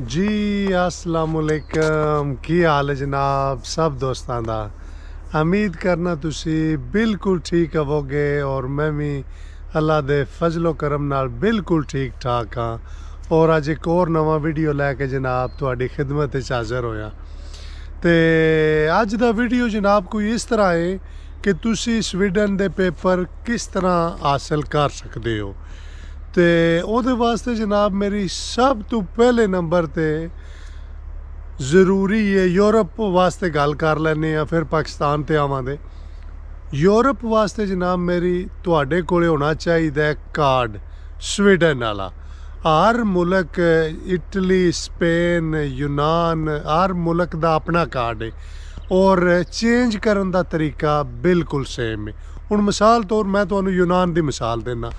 जी अस्सलामुअलैकुम की हाल है जनाब सब दोस्तों दा। उम्मीद करना तुसी बिल्कुल ठीक होवोगे और मैं भी अल्लाह दे फजलो करम नाल बिल्कुल ठीक ठाक हाँ। और अज एक और नवा वीडियो लैके जनाब तुहाडी खिदमत विच हाज़र होया। ते अज दा वीडियो जनाब कोई इस तरह है कि तुसी स्वीडन दे पेपर किस तरह हासिल कर सकते हो। तो ਉਹਦੇ वास्ते जनाब मेरी सब तो पहले नंबर ते ज़रूरी है यूरोप वास्ते गल कर लैने आ, फिर पाकिस्तान ते आवांगे। यूरोप वास्ते जनाब मेरी तुहाडे कोले होना चाहिए कार्ड स्वीडन वाला। हर मुल्क इटली स्पेन यूनान हर मुल्क दा अपना कार्ड है और चेंज करन दा तरीका बिल्कुल सेम है। हुण मिसाल तौर मैं तुहानूं यूनान दी मिसाल देना।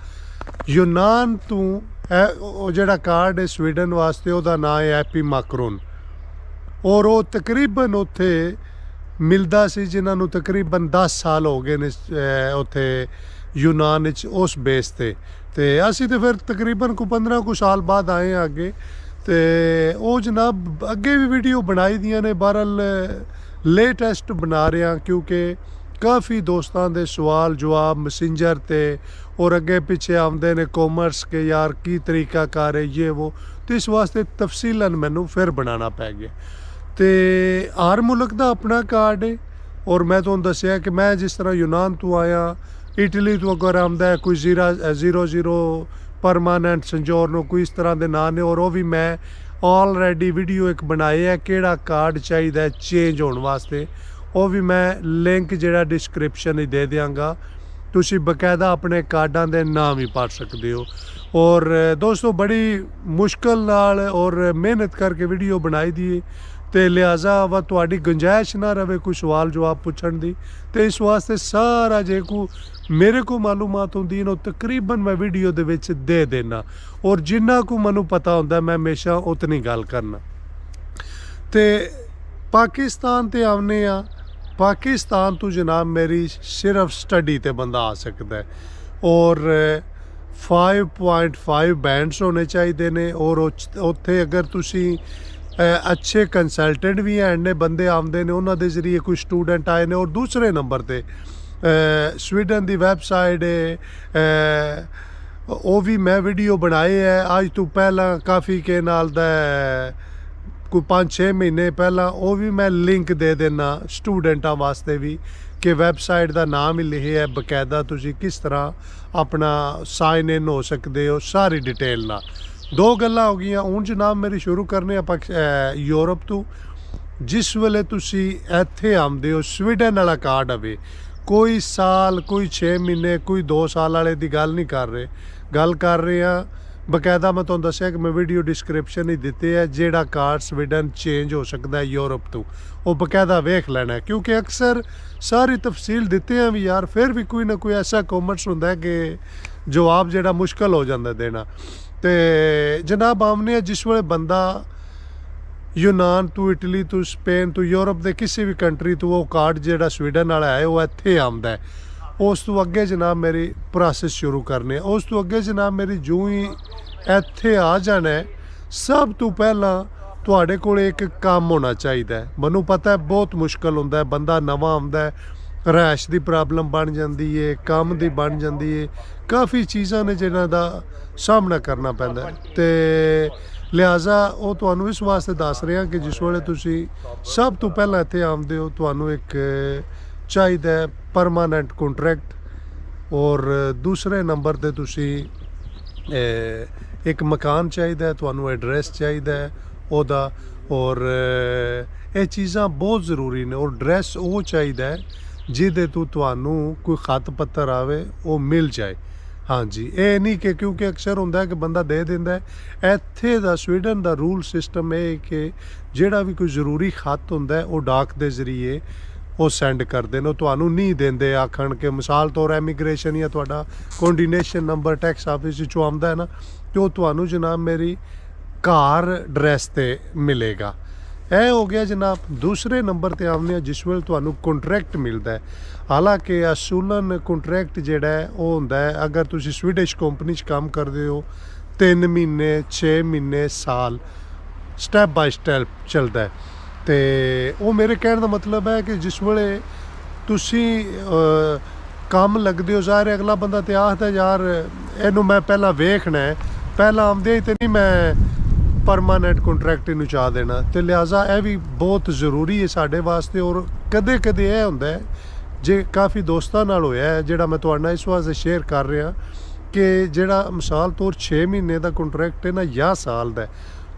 यूनान तो जोड़ा कार्ड है स्वीडन वास्ते उसका नाम है हैप्पी माकरोन और वो तकरीबन उत्थे मिलता सी जिन्होंने तकरीबन 10 साल हो गए ने उत्थे यूनान उस बेस ते असी तो फिर तकरीबन को 15 को साल बाद आए अगे। तो वो जनाब अगे भी वीडियो बनाई दियां ने, बहरहाल लेटेस्ट बना रहे हैं क्योंकि काफ़ी दोस्तों के सवाल जवाब मैसेंजर ते और अगे पिछे आते ने कॉमर्स के यार की तरीका कार है ये वो, तो इस वास्ते तफसीलन मैनू फिर बनाना पै गया। तो हर मुल्क का अपना कार्ड है और मैं तुहानूं दस्सिया कि मैं जिस तरह यूनान तो आया, इटली तो अगर आंदा है कोई 00 परमानेंट संजोरनो कोई इस तरह के नाम ने, और वो भी मैं ऑलरेडी वीडियो एक बनाए है किहड़ा कार्ड चाहिए चेंज होने वास्ते, वो भी मैं लिंक जिहड़ा डिस्क्रिप्शन ही दे देंगा। तुसी बकायदा अपने कार्डां दे नाम ही पढ़ सकते हो। और दोस्तों बड़ी मुश्किल नाल और मेहनत करके वीडियो बनाई दी, तो लिहाजा व तुहाडी गुंजाइश ना रहे कोई सवाल जवाब पूछण दी, तो इस वास्ते सारा जे को मेरे को मालूमात होंदी न तकरीबन मैं वीडियो दे विच दे देना, और जिन्ना को मैनू पता होंदा मैं हमेशा उतनी गल करना। तो पाकिस्तान ते आने आ, पाकिस्तान तो जनाब मेरी सिर्फ स्टडी ते बंदा आ सकता है और 5.5 बैंड्स होने चाहिए ने, और उत्थे अगर तुसी अच्छे कंसल्टेंट भी हैं ने बंदे आते ने उन्होंने जरिए कोई स्टूडेंट आए ने। और दूसरे नंबर ते स्वीडन की वैबसाइट है वो भी मैं वीडियो बनाए है अज तो पहला काफ़ी के नाल दा कोई 5-6 महीने पहला, वो भी मैं लिंक दे देना स्टूडेंटा वास्ते भी कि वैबसाइट का नाम ही लिखे है बकायदा तुसी किस तरह अपना साइन इन हो सकते हो सारी डिटेल ना। दो गल्लां हो गई हूँ जनाब मेरी शुरू करने यूरोप तो। जिस वेले तुसी इत्थे आंदे हो स्वीडन वाला कार्ड आवे, कोई साल कोई 6 महीने कोई 2 साल वाले की गल नहीं कर रहे, गल कर रहे हैं बकायदा मैं तुहानूं दस्सिया कि मैं वीडियो डिस्क्रिप्शन ही दिते है जेड़ा कार्ड स्वीडन चेंज हो सकता है यूरोप तो, वो बकायदा वेख लेना है क्योंकि अक्सर सारी तफसील दिते हैं भी यार फिर भी कोई ना कोई ऐसा कॉमेंट्स होंदा है कि जवाब जेड़ा मुश्किल हो जाता देना। तो जनाब आमने जिस वेले बंदा यूनान तो इटली तो स्पेन तो यूरोप के किसी भी कंट्री तो वो कार्ड जेड़ा स्वीडन वाला है वो इत्थे आंदा है। उस तो अगे जनाब मेरी प्रोसेस शुरू करने, उस तो अगे जनाब मेरी जो ही इत्थे आ जाना है सब तो पहला तुहाडे कोल एक काम होना चाहिए। मैनू पता है बहुत मुश्किल होंदा है, बंदा नवा आंदा है, रहायश की प्रॉब्लम बन जाती है, काम की बन जाती है, काफ़ी चीज़ां ने जिन्हां दा सामना करना पैंदा है। तो लिहाजा वो तुहानूं इस वास्ते दस रहा कि जिस वेले तुसी सब तो पहला इत्थे आंदे हो तुहानूं एक चाहिए परमानेंट कॉन्ट्रैक्ट, और दूसरे नंबर ते तुसी एक मकान चाहिए, तुहानूं एड्रैस चाहिए ओदा, और ये चीज़ां बहुत ज़रूरी ने। और ड्रैस वो चाहिए जिहदे तो तुहानूं कोई खत पत्तर आवे वो मिल जाए। हाँ जी, ये नहीं कि क्योंकि अक्सर होंदा है कि बंदा दे दिंदा है। इत्थे दा स्वीडन दा रूल सिस्टम है कि जेड़ा भी कोई ज़रूरी खत होंदा है वो डाक दे जरिए वो सेंड करते हैं, तुहानूं नहीं देंदे आखण के मिसाल तौर एमीग्रेशन या तुहाडा कोऑर्डिनेशन नंबर टैक्स ऑफिस चो आंदा है ना, तो तुहानूं जनाब मेरी घर ड्रैस ते मिलेगा। यह हो गया जनाब। दूसरे नंबर ते आने जिस वेले तुहानूं कॉन्ट्रैक्ट मिलता है, हालांकि असूलन कॉन्ट्रैक्ट जिहड़ा है वो हुंदा है अगर तुसीं स्वीडिश कंपनी च काम करदे हो 3 महीने 6 महीने साल ਸਟੈਪ ਬਾਈ ਸਟੈਪ ਚੱਲਦਾ ਹੈ। ਤੇ ਉਹ ਮੇਰੇ ਕਹਿਣ ਦਾ ਮਤਲਬ ਹੈ ਕਿ ਜਿਸ ਵੇਲੇ ਤੁਸੀਂ ਕੰਮ ਲੱਗਦੇ ਹੋ, ਜ਼ਾਹਿਰ ਹੈ ਅਗਲਾ ਬੰਦਾ ਤੇ ਆਖਦਾ ਯਾਰ ਇਹਨੂੰ ਮੈਂ ਪਹਿਲਾਂ ਵੇਖਣਾ ਹੈ, ਪਹਿਲਾਂ ਆਉਂਦੇ ਹੀ ਤੇ ਨਹੀਂ ਮੈਂ ਪਰਮਾਨੈਂਟ ਕੰਟਰੈਕਟ ਇਹਨੂੰ ਚਾਹ ਦੇਣਾ। ਤੇ ਲਿਹਾਜ਼ਾ ਇਹ ਵੀ ਬਹੁਤ ਜ਼ਰੂਰੀ ਹੈ ਸਾਡੇ ਵਾਸਤੇ। ਔਰ ਕਦੇ ਕਦੇ ਇਹ ਹੁੰਦਾ ਹੈ, ਜੇ ਕਾਫੀ ਦੋਸਤਾਂ ਨਾਲ ਹੋਇਆ ਹੈ, ਜਿਹੜਾ ਮੈਂ ਤੁਹਾਡੇ ਨਾਲ ਇਸ ਵਾਸਤੇ ਸ਼ੇਅਰ ਕਰ ਰਿਹਾ ਕਿ ਜਿਹੜਾ ਮਿਸਾਲ ਤੌਰ 6 ਮਹੀਨੇ ਦਾ ਕੰਟਰੈਕਟ ਹੈ ਨਾ ਜਾਂ ਸਾਲ ਦਾ,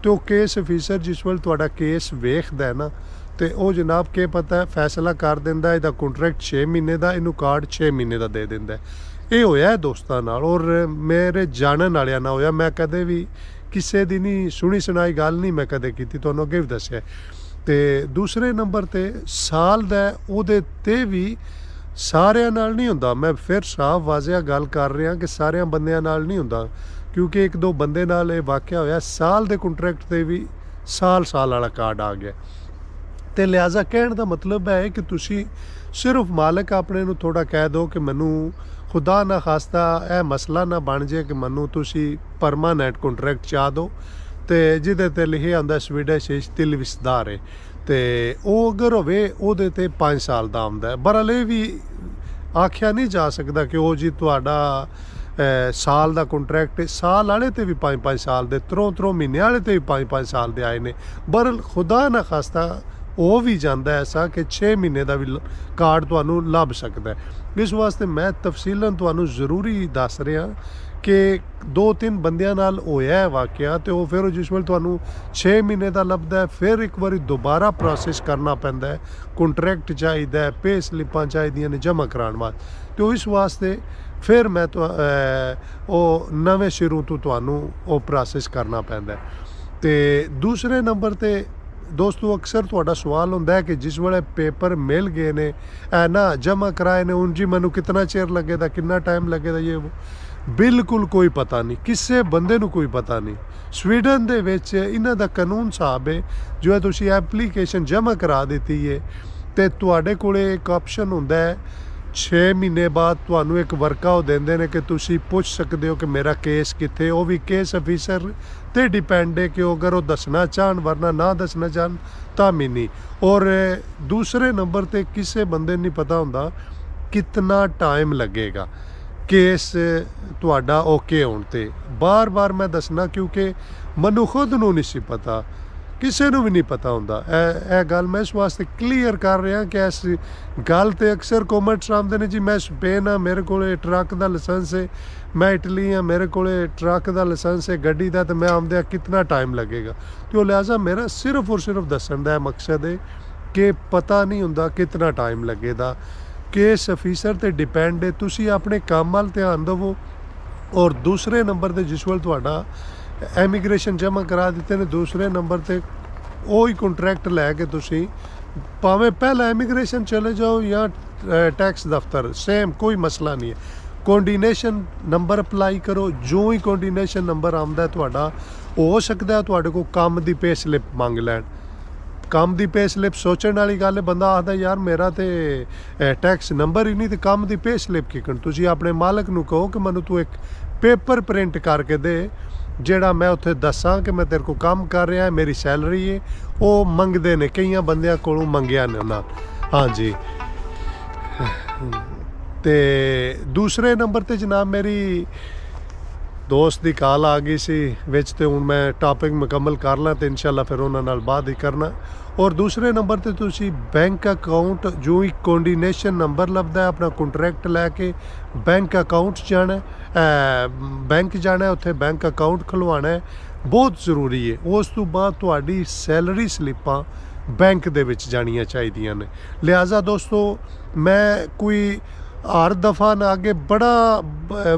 ਤੇ ਉਹ ਕੇਸ ਅਫੀਸਰ ਜਿਸ ਵੇਲੇ ਤੁਹਾਡਾ ਕੇਸ ਵੇਖਦਾ ਹੈ ਨਾ, ਤੇ ਉਹ ਜਨਾਬ ਕੀ ਪਤਾ ਹੈ ਫੈਸਲਾ ਕਰ ਦਿੰਦਾ ਇਹਦਾ ਕੰਟਰੈਕਟ 6 ਮਹੀਨੇ ਦਾ, ਇਹਨੂੰ ਕਾਰਡ 6 ਮਹੀਨੇ ਦਾ ਦੇ ਦਿੰਦਾ। ਇਹ ਹੋਇਆ ਹੈ ਦੋਸਤਾਂ ਨਾਲ, ਔਰ ਮੇਰੇ ਜਾਣਨ ਵਾਲਿਆਂ ਨਾਲ ਹੋਇਆ। ਮੈਂ ਕਦੇ ਵੀ ਕਿਸੇ ਦੀ ਨਹੀਂ ਸੁਣੀ ਸੁਣਾਈ ਗੱਲ ਨਹੀਂ ਮੈਂ ਕਦੇ ਕੀਤੀ, ਤੁਹਾਨੂੰ ਅੱਗੇ ਵੀ ਦੱਸਿਆ। ਤੇ ਦੂਸਰੇ ਨੰਬਰ ਤੇ ਸਾਲ ਦਾ ਉਹਦੇ ਤੇ ਵੀ ਸਾਰਿਆਂ ਨਾਲ ਨਹੀਂ ਹੁੰਦਾ। ਮੈਂ ਫਿਰ ਸਾਫ਼ ਵਾਜ਼ਿਆ ਗੱਲ ਕਰ ਰਿਹਾ ਕਿ ਸਾਰਿਆਂ ਬੰਦਿਆਂ ਨਾਲ ਨਹੀਂ ਹੁੰਦਾ, ਕਿਉਂਕਿ ਇੱਕ ਦੋ ਬੰਦੇ ਨਾਲ ਇਹ ਵਾਕਿਆ ਹੋਇਆ, ਸਾਲ ਦੇ ਕੰਟਰੈਕਟ ਤੇ ਵੀ ਸਾਲ ਵਾਲਾ ਕਾਰਡ ਆ ਗਿਆ। ਤੇ ਲਿਹਾਜ਼ਾ ਕਹਿਣ ਦਾ ਮਤਲਬ ਹੈ ਕਿ ਤੁਸੀਂ ਸਿਰਫ ਮਾਲਕ ਆਪਣੇ ਨੂੰ ਥੋੜਾ ਕਹਿ ਦਿਓ ਕਿ ਮੈਨੂੰ ਖੁਦਾ ਨਾ ਖਾਸਤਾ ਇਹ ਮਸਲਾ ਨਾ ਬਣ ਜਾਏ ਕਿ ਮੈਨੂੰ ਤੁਸੀਂ ਪਰਮਾਨੈਂਟ ਕੰਟਰੈਕਟ ਚਾਹ ਦਿਓ, ਤੇ ਜਿਹਦੇ ਤੇ ਲਿਖਿਆ ਹੁੰਦਾ ਸਵੀਡਿਸ਼ tilvisdare, ਤੇ ਉਹ ਅਗਰ ਹੋਵੇ ਉਹਦੇ ਤੇ 5 ਸਾਲ ਦਾ ਆਉਂਦਾ ਹੈ। ਬਹਰਹਾਲ ਇਹ ਵੀ ਆਖਿਆ ਨਹੀਂ ਜਾ ਸਕਦਾ ਕਿ ਉਹ ਜੀ ਤੁਹਾਡਾ ਸਾਲ ਦਾ ਕੰਟਰੈਕਟ, ਸਾਲ ਵਾਲੇ ਤੇ ਵੀ 5 ਸਾਲ ਦੇ, ਤਰੋਂ ਮਹੀਨੇ ਵਾਲੇ ਤੇ ਵੀ 5 ਸਾਲ ਦੇ ਆਏ ਨੇ। ਬਹਰਹਾਲ ਖੁਦਾ ਨਾ ਖਾਸਤਾ ਉਹ ਵੀ ਜਾਂਦਾ ਐਸਾ ਕਿ 6 ਮਹੀਨੇ ਦਾ ਵੀ ਕਾਰਡ ਤੁਹਾਨੂੰ ਲੱਭ ਸਕਦਾ। ਇਸ ਵਾਸਤੇ ਮੈਂ ਤਫਸੀਲਨ ਤੁਹਾਨੂੰ ਜ਼ਰੂਰੀ ਦੱਸ ਰਿਹਾ ਕਿ 2-3 ਬੰਦਿਆਂ ਨਾਲ ਹੋਇਆ ਹੈ ਵਾਕਿਆ, ਤੇ ਉਹ ਫਿਰ ਜਿਸ ਵੇਲੇ ਤੁਹਾਨੂੰ 6 ਮਹੀਨੇ ਦਾ ਲੱਭਦਾ ਹੈ, ਫਿਰ ਇੱਕ ਵਾਰੀ ਦੁਬਾਰਾ ਪ੍ਰੋਸੈਸ ਕਰਨਾ ਪੈਂਦਾ ਹੈ, ਕੰਟਰੈਕਟ ਚਾਹੀਦਾ ਹੈ, ਪੇ ਸਲਿੱਪਾਂ ਚਾਹੀਦੀਆਂ ਨੇ ਜਮ੍ਹਾਂ ਕਰਾਉਣ ਵਾਸਤੇ। ਤੇ ਇਸ ਵਾਸਤੇ ਫਿਰ ਮੈਂ ਉਹ ਨਵੇਂ ਸਿਰੋਂ ਤੋਂ ਤੁਹਾਨੂੰ ਉਹ ਪ੍ਰੋਸੈਸ ਕਰਨਾ ਪੈਂਦਾ। ਤੇ ਦੂਸਰੇ ਨੰਬਰ ਤੇ ਦੋਸਤੋ ਅਕਸਰ ਤੁਹਾਡਾ ਸਵਾਲ ਹੁੰਦਾ ਹੈ ਕਿ ਜਿਸ ਵੇਲੇ ਪੇਪਰ ਮਿਲ ਗਏ ਨੇ ਨਾ ਜਮ੍ਹਾਂ ਕਰਾਏ ਨੇ, ਹੁਣ ਜੀ ਮੈਨੂੰ ਕਿੰਨਾ ਚਿਰ ਲੱਗੇਗਾ, ਕਿੰਨਾ ਟਾਈਮ ਲੱਗੇਗਾ, ਇਹ ਬਿਲਕੁਲ ਕੋਈ ਪਤਾ ਨਹੀਂ, ਕਿਸੇ ਬੰਦੇ ਨੂੰ ਕੋਈ ਪਤਾ ਨਹੀਂ। ਸਵੀਡਨ ਦੇ ਵਿੱਚ ਇਹਨਾਂ ਦਾ ਕਾਨੂੰਨ ਸਾਹਿਬ ਹੈ, ਜੋ ਤੁਸੀਂ ਐਪਲੀਕੇਸ਼ਨ ਜਮ੍ਹਾਂ ਕਰਾ ਦਿੱਤੀ ਹੈ ਤੇ ਤੁਹਾਡੇ ਕੋਲੇ ਇੱਕ ਆਪਸ਼ਨ ਹੁੰਦਾ ਹੈ 6 ਮਹੀਨੇ ਬਾਅਦ ਤੁਹਾਨੂੰ ਇੱਕ ਵਰਕਆਊਟ ਦਿੰਦੇ ਨੇ ਕਿ ਤੁਸੀਂ ਪੁੱਛ ਸਕਦੇ ਹੋ ਕਿ ਮੇਰਾ ਕੇਸ ਕਿੱਥੇ। ਉਹ ਵੀ ਕੇਸ ਅਫੀਸਰ ਤੇ ਡਿਪੈਂਡ ਹੈ ਕਿ ਉਹ ਅਗਰ ਉਹ ਦੱਸਣਾ ਚਾਹਣ, ਵਰਨਾ ਨਾ ਦੱਸਣਾ ਚਾਹਣ ਤਾਂ ਵੀ ਨਹੀਂ। ਔਰ ਦੂਸਰੇ ਨੰਬਰ ਤੇ ਕਿਸੇ ਬੰਦੇ ਨਹੀਂ ਪਤਾ ਹੁੰਦਾ ਕਿੰਨਾ ਟਾਈਮ ਲੱਗੇਗਾ ਕੇਸ ਤੁਹਾਡਾ ਓਕੇ ਹੋਣ ਤੇ। ਬਾਰ ਮੈਂ ਦੱਸਣਾ ਕਿਉਂਕਿ ਮੈਨੂੰ ਖੁਦ ਨੂੰ ਨਹੀਂ ਸੀ ਪਤਾ, ਕਿਸੇ ਨੂੰ ਵੀ ਨਹੀਂ ਪਤਾ ਹੁੰਦਾ। ਇਹ ਗੱਲ ਮੈਂ ਇਸ ਵਾਸਤੇ ਕਲੀਅਰ ਕਰ ਰਿਹਾ ਕਿ ਇਸ ਗੱਲ ਤੇ ਅਕਸਰ ਕਮੈਂਟਸ ਆਉਂਦੇ ਨੇ ਜੀ ਮੈਂ ਸਪੇਨ ਆ, ਮੇਰੇ ਕੋਲੇ ਟਰੱਕ ਦਾ ਲਾਇਸੈਂਸ ਹੈ, ਮੈਂ ਇਟਲੀ ਆ, ਮੇਰੇ ਕੋਲੇ ਟਰੱਕ ਦਾ ਲਾਇਸੈਂਸ ਹੈ ਗੱਡੀ ਦਾ, ਤੇ ਮੈਂ ਆਉਂਦਿਆਂ ਕਿੰਨਾ ਟਾਈਮ ਲੱਗੇਗਾ। ਤੇ ਉਹ ਲਿਹਾਜ਼ਾ ਮੇਰਾ ਸਿਰਫ ਔਰ ਸਿਰਫ ਦੱਸਣ ਦਾ ਮਕਸਦ ਹੈ ਕਿ ਪਤਾ ਨਹੀਂ ਹੁੰਦਾ ਕਿੰਨਾ ਟਾਈਮ ਲੱਗੇਗਾ। ਕੇਸ ਅਫੀਸਰ ਤੇ ਡਿਪੈਂਡ ਹੈ, ਤੁਸੀਂ ਆਪਣੇ ਕੰਮ ਵੱਲ ਧਿਆਨ ਦੇਵੋ। ਔਰ ਦੂਸਰੇ ਨੰਬਰ ਤੇ ਜਿਸ ਵੇਲੇ ਤੁਹਾਡਾ ਐਮੀਗ੍ਰੇਸ਼ਨ ਜਮ੍ਹਾਂ ਕਰਾ ਦਿੱਤੇ ਨੇ, ਦੂਸਰੇ ਨੰਬਰ ਤੇ ਉਹੀ ਕੰਟਰੈਕਟ ਲੈ ਕੇ ਤੁਸੀਂ ਭਾਵੇਂ ਪਹਿਲਾਂ ਐਮੀਗ੍ਰੇਸ਼ਨ ਚਲੇ ਜਾਓ ਜਾਂ ਟੈਕਸ ਦਫ਼ਤਰ, ਸੇਮ ਕੋਈ ਮਸਲਾ ਨਹੀਂ ਹੈ। ਕੋਆਰਡੀਨੇਸ਼ਨ ਨੰਬਰ ਅਪਲਾਈ ਕਰੋ, ਜੋ ਹੀ ਕੋਆਰਡੀਨੇਸ਼ਨ ਨੰਬਰ ਆਉਂਦਾ ਤੁਹਾਡਾ, ਹੋ ਸਕਦਾ ਤੁਹਾਡੇ ਕੋਲ ਕੰਮ ਦੀ ਪੇ ਸਲਿੱਪ ਮੰਗ ਲੈਣ। ਕੰਮ ਦੀ ਪੇ ਸਲਿੱਪ ਸੋਚਣ ਵਾਲੀ ਗੱਲ ਹੈ। ਬੰਦਾ ਆਖਦਾ ਯਾਰ ਮੇਰਾ ਤੇ ਟੈਕਸ ਨੰਬਰ ਹੀ ਨਹੀਂ ਤੇ ਕੰਮ ਦੀ ਪੇ ਸਲਿੱਪ ਕਿਕਣ। ਤੁਸੀਂ ਆਪਣੇ ਮਾਲਕ ਨੂੰ ਕਹੋ ਕਿ ਮੈਨੂੰ ਤੂੰ ਇੱਕ ਪੇਪਰ ਪ੍ਰਿੰਟ ਕਰਕੇ ਦੇ ਜਿਹੜਾ ਮੈਂ ਉੱਥੇ ਦੱਸਾਂ ਕਿ ਮੈਂ ਤੇਰੇ ਕੋਲ ਕੰਮ ਕਰ ਰਿਹਾ, ਮੇਰੀ ਸੈਲਰੀ ਹੈ। ਉਹ ਮੰਗਦੇ ਨੇ, ਕਈਆਂ ਬੰਦਿਆਂ ਕੋਲੋਂ ਮੰਗਿਆ ਨੇ ਉਹਨਾਂ। ਹਾਂਜੀ। ਤੇ ਦੂਸਰੇ ਨੰਬਰ ਤੇ ਜਨਾਬ ਮੇਰੀ ਦੋਸਤ ਦੀ ਕਾਲ ਆ ਗਈ ਸੀ ਵਿੱਚ, ਤੇ ਹੁਣ ਮੈਂ ਟਾਪਿਕ ਮੁਕੰਮਲ ਕਰ ਲਾਂ ਤੇ ਇਨਸ਼ਾਅੱਲਾ ਫਿਰ ਉਹਨਾਂ ਨਾਲ ਬਾਅਦ ਹੀ ਕਰਨਾ। ਔਰ ਦੂਸਰੇ ਨੰਬਰ ਤੇ ਤੁਸੀਂ ਬੈਂਕ ਅਕਾਊਂਟ, ਜੋ ਹੀ ਕੋਆਰਡੀਨੇਸ਼ਨ ਨੰਬਰ ਲੱਭਦਾ ਆਪਣਾ ਕੰਟਰੈਕਟ ਲੈ ਕੇ ਬੈਂਕ ਅਕਾਊਂਟ ਜਾਣਾ, ਬੈਂਕ ਜਾਣਾ, ਉੱਥੇ ਬੈਂਕ ਅਕਾਊਂਟ ਖੁਲਵਾਉਣਾ ਹੈ, ਬਹੁਤ ਜ਼ਰੂਰੀ ਹੈ। ਉਸ ਤੋਂ ਬਾਅਦ ਤੁਹਾਡੀ ਸੈਲਰੀ ਸਲਿੱਪਾਂ ਬੈਂਕ ਦੇ ਵਿੱਚ ਜਾਣੀਆਂ ਚਾਹੀਦੀਆਂ ਨੇ। ਲਿਹਾਜ਼ਾ ਦੋਸਤੋ ਮੈਂ ਕੋਈ ਹਰ ਦਫਾ ਨਾ ਅੱਗੇ ਬੜਾ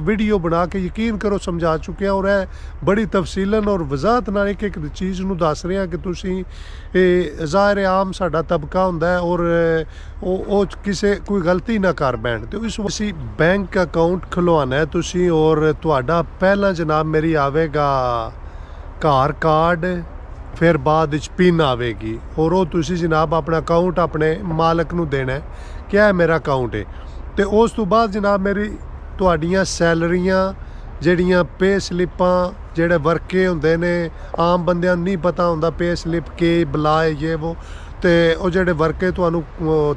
ਵੀਡੀਓ ਬਣਾ ਕੇ ਯਕੀਨ ਕਰੋ ਸਮਝਾ ਚੁੱਕਿਆ, ਔਰ ਇਹ ਬੜੀ ਤਫਸੀਲਨ ਔਰ ਵਜ਼ਾਹਤ ਨਾਲ ਇੱਕ ਚੀਜ਼ ਨੂੰ ਦੱਸ ਰਿਹਾ ਕਿ ਤੁਸੀਂ ਇਹ ਜ਼ਾਹਿਰ ਆਮ ਸਾਡਾ ਤਬਕਾ ਹੁੰਦਾ ਹੈ ਔਰ ਉਹ ਕਿਸੇ ਕੋਈ ਗਲਤੀ ਨਾ ਕਰ ਬੈਣ। ਤੇ ਇਸ ਅਸੀਂ ਬੈਂਕ ਅਕਾਊਂਟ ਖੁਲਵਾਉਣਾ ਹੈ ਤੁਸੀਂ, ਔਰ ਤੁਹਾਡਾ ਪਹਿਲਾਂ ਜਨਾਬ ਮੇਰੀ ਆਵੇਗਾ ਘਰ ਕਾਰਡ, ਫਿਰ ਬਾਅਦ ਵਿੱਚ ਪਿਨ ਆਵੇਗੀ, ਔਰ ਉਹ ਤੁਸੀਂ ਜਨਾਬ ਆਪਣਾ ਅਕਾਊਂਟ ਆਪਣੇ ਮਾਲਕ ਨੂੰ ਦੇਣਾ ਕਿ ਇਹ ਮੇਰਾ ਅਕਾਊਂਟ ਹੈ। ਤੇ ਉਸ ਤੋਂ ਬਾਅਦ ਜਨਾਬ ਮੇਰੀ ਤੁਹਾਡੀਆਂ ਸੈਲਰੀਆਂ ਜਿਹੜੀਆਂ ਪੇ ਸਲਿੱਪਾਂ ਜਿਹੜੇ ਵਰਕੇ ਹੁੰਦੇ ਨੇ ਆਮ ਬੰਦਿਆਂ ਨੂੰ ਨਹੀਂ ਪਤਾ ਹੁੰਦਾ ਪੇ ਸਲਿੱਪ ਕੀ ਬੁਲਾਏ ਇਹ ਉਹ, ਤੇ ਉਹ ਜਿਹੜੇ ਵਰਕੇ ਤੁਹਾਨੂੰ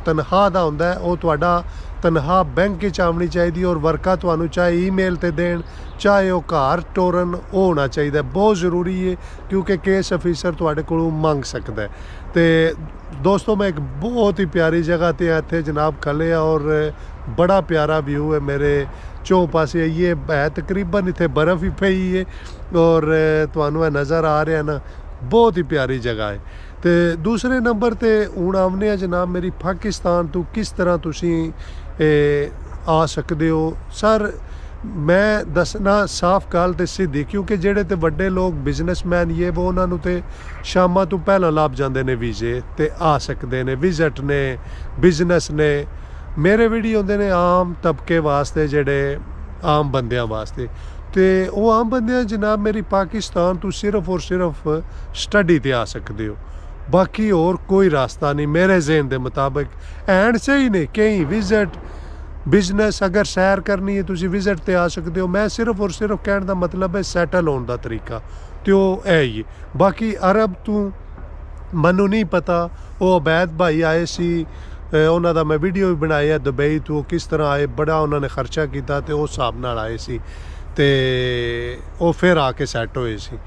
ਤਨਖਾਹ ਦਾ ਹੁੰਦਾ ਉਹ ਤੁਹਾਡਾ ਤਨਖਾਹ ਬੈਂਕ 'ਚ ਆਉਣੀ ਚਾਹੀਦੀ ਔਰ ਵਰਕਾ ਤੁਹਾਨੂੰ ਚਾਹੇ ਈਮੇਲ ਤੇ ਦੇਣ ਚਾਹੇ ਉਹ ਘਰ ਟੋਰਨ ਉਹ ਹੋਣਾ ਚਾਹੀਦਾ, ਬਹੁਤ ਜ਼ਰੂਰੀ ਹੈ ਕਿਉਂਕਿ ਕੇਸ ਅਫੀਸਰ ਤੁਹਾਡੇ ਕੋਲੋਂ ਮੰਗ ਸਕਦਾ ਹੈ। ਤੇ ਦੋਸਤੋ मैं एक बहुत ही प्यारी जगह ते इत्थे जनाब खले और बड़ा प्यारा व्यू है मेरे चौ पासे ये है तकरीबन इत्थे बर्फ़ ही पई है और तुहानू नज़र आ रहा ना बहुत ही प्यारी जगह है। तो दूसरे नंबर ते हुण आने जनाब मेरी पाकिस्तान तो किस तरह तुसी आ सकते हो। सर मैं दसना साफ गल ते सीधी क्योंकि जेड़े ते वड्डे लोग बिजनेसमैन ये वो उन्होंने तो शामां तो पहला लभ जाते हैं वीजे ते आ सकते हैं, विजिट ने बिजनेस ने। मेरे वीडियो होंदे ने आम तबके वास्ते जेड़े आम बंदियां वास्ते, तो वो आम बंदियां जनाब मेरी पाकिस्तान तो सिर्फ और सिर्फ स्टडी ते आ सकते हो, बाकी और कोई रास्ता नहीं मेरे जहन के मुताबिक। एंड सही ने कई विजिट बिजनेस अगर सैर करनी है तुसी विजिट ते आ सकते हो। मैं सिर्फ और सिर्फ कहने का मतलब है सैटल होने का तरीका तो है ही। बाकी अरब तो मनु नहीं पता, वो अबैद भाई आए सी उन्हों का मैं वीडियो भी बनाया दुबई तो किस तरह आए, बड़ा उन्होंने खर्चा किया तो उस हिसाब नाल आए सी ते वो फिर आके सैट होए सी।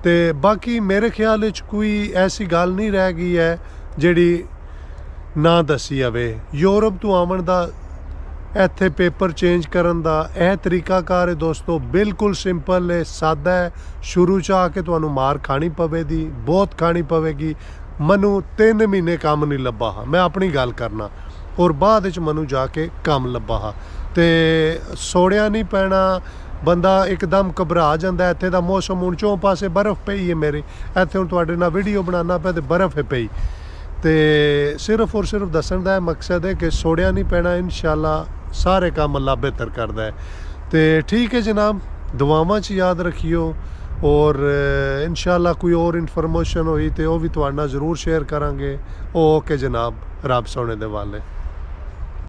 ते बाकी मेरे ख्याल विच कोई ऐसी गल नहीं रह गई है जिहड़ी ना दसी जावे। यूरोप तो आवन दा ਇੱਥੇ पेपर चेंज करन दा यह तरीकाकार है दोस्तों, बिल्कुल सिंपल है, सादा है। शुरू च आके तुहानू मार खानी पवेगी, बहुत खानी पवेगी। मनु 3 महीने काम नहीं लब्भा हा, मैं अपनी गल करना, और बाद विच मनु जाके काम लब्भा हा ते सोड़िया नहीं पैना, बंदा एकदम घबरा जाता। इत्थे दा मौसम हुण चौं पासे बर्फ़ पई है मेरी, इत्थे हुण तुहाडे नाल वीडियो बनाना पिया ते बर्फ़ है पई। तो सिर्फ और सिर्फ दसन का मकसद है कि सोड़िया नहीं पैना, इंशाअल्लाह सारे काम अल्लाह बेहतर करता है। तो ठीक है जनाब, दुआवां च याद रखियो और इंशाअल्लाह कोई और इन्फॉर्मेशन हुई तो वह भी तुहाडे नाल ज़रूर शेयर करांगे। ओके जनाब, रब सोने दे वाले।